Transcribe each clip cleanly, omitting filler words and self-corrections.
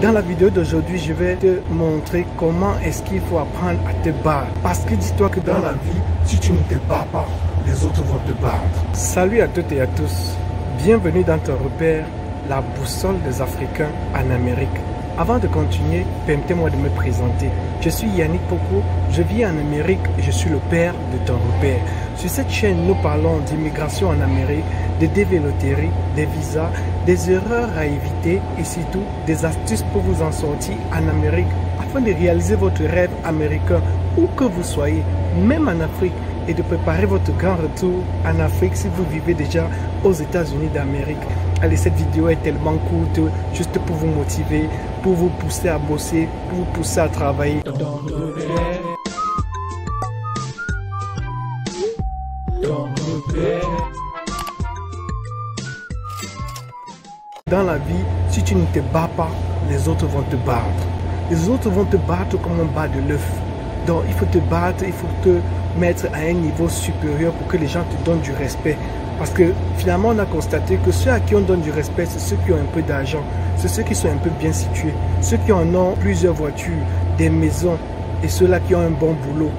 Dans la vidéo d'aujourd'hui, je vais te montrer comment est-ce qu'il faut apprendre à te battre. Parce que dis-toi que dans la vie, si tu ne te bats pas, les autres vont te battre. Salut à toutes et à tous. Bienvenue dans ton repère, la boussole des Africains en Amérique. Avant de continuer, permettez-moi de me présenter. Je suis Yannick Poko, je vis en Amérique et je suis le père de ton repère. Sur cette chaîne, nous parlons d'immigration en Amérique, de dévéloterie, des visas, des erreurs à éviter et surtout des astuces pour vous en sortir en Amérique afin de réaliser votre rêve américain où que vous soyez, même en Afrique, et de préparer votre grand retour en Afrique si vous vivez déjà aux États-Unis d'Amérique. Allez, cette vidéo est tellement courte, juste pour vous motiver, pour vous pousser à bosser, pour vous pousser à travailler. Dans la vie, si tu ne te bats pas, les autres vont te battre. Les autres vont te battre comme on bat de l'œuf. Donc il faut te battre, il faut te mettre à un niveau supérieur pour que les gens te donnent du respect. Parce que finalement, on a constaté que ceux à qui on donne du respect, c'est ceux qui ont un peu d'argent, c'est ceux qui sont un peu bien situés, ceux qui en ont plusieurs voitures, des maisons et ceux-là qui ont un bon boulot.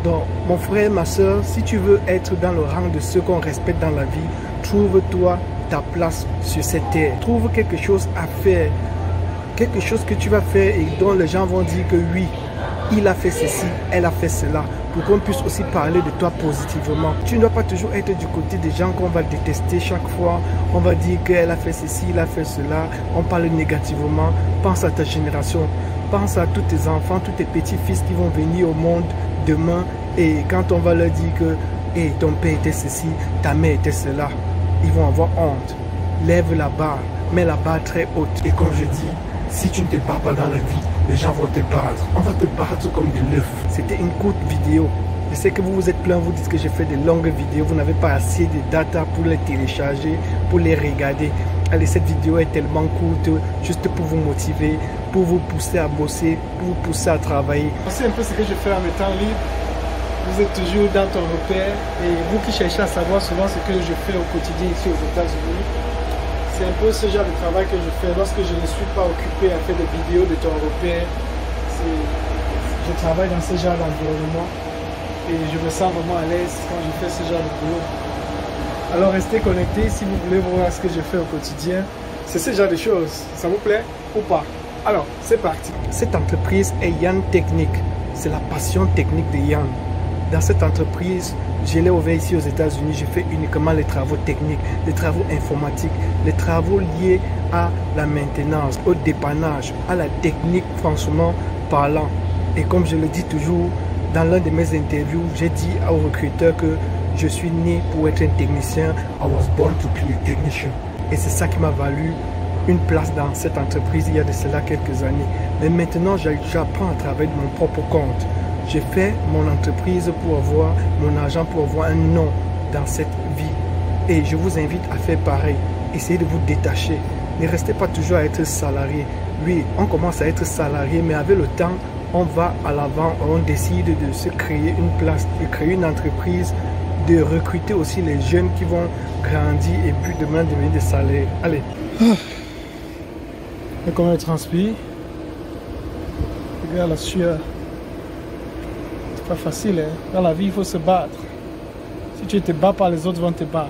Donc, mon frère, ma soeur, si tu veux être dans le rang de ceux qu'on respecte dans la vie, trouve-toi ta place sur cette terre. Trouve quelque chose à faire, quelque chose que tu vas faire et dont les gens vont dire que oui, il a fait ceci, elle a fait cela, pour qu'on puisse aussi parler de toi positivement. Tu ne dois pas toujours être du côté des gens qu'on va détester chaque fois. On va dire qu'elle a fait ceci, il a fait cela. On parle négativement. Pense à ta génération. Pense à tous tes enfants, tous tes petits-fils qui vont venir au monde demain. Et quand on va leur dire que hey, ton père était ceci, ta mère était cela, ils vont avoir honte. Lève la barre, mets la barre très haute. Et comme je dis, si tu ne te bats pas dans la vie, les gens vont te battre. On va te battre comme de l'œuf. C'était une courte vidéo. Je sais que vous vous êtes plein, vous dites que j'ai fait de longues vidéos. Vous n'avez pas assez de data pour les télécharger, pour les regarder. Allez, cette vidéo est tellement courte, juste pour vous motiver, pour vous pousser à bosser, pour vous pousser à travailler. C'est un peu ce que je fais en mes temps libres. Vous êtes toujours dans ton repère. Et vous qui cherchez à savoir souvent ce que je fais au quotidien ici aux États-Unis, c'est un peu ce genre de travail que je fais lorsque je ne suis pas occupé à faire des vidéos de ton repère. Je travaille dans ce genre d'environnement et je me sens vraiment à l'aise quand je fais ce genre de boulot. Alors restez connectés si vous voulez voir ce que je fais au quotidien. C'est ce genre de choses. Ça vous plaît ou pas? Alors, c'est parti. Cette entreprise est Yann Technique. C'est la passion technique de Yann. Dans cette entreprise, je l'ai ouvert ici aux États-Unis, je fais uniquement les travaux techniques, les travaux informatiques, les travaux liés à la maintenance, au dépannage, à la technique franchement parlant. Et comme je le dis toujours, dans l'un de mes interviews, j'ai dit aux recruteurs que je suis né pour être un technicien. I was born to be a technician. Et c'est ça qui m'a valu une place dans cette entreprise il y a de cela quelques années. Mais maintenant, j'apprends à travailler de mon propre compte. J'ai fait mon entreprise pour avoir mon argent, pour avoir un nom dans cette vie. Et je vous invite à faire pareil. Essayez de vous détacher. Ne restez pas toujours à être salarié. Oui, on commence à être salarié, mais avec le temps, on va à l'avant. On décide de se créer une place, de créer une entreprise, de recruter aussi les jeunes qui vont grandir et puis demain devenir des salariés. Allez. Et comment elle transpire. Regarde la sueur. C'est pas facile, hein? Dans la vie, il faut se battre. Si tu ne te bats pas, les autres vont te battre.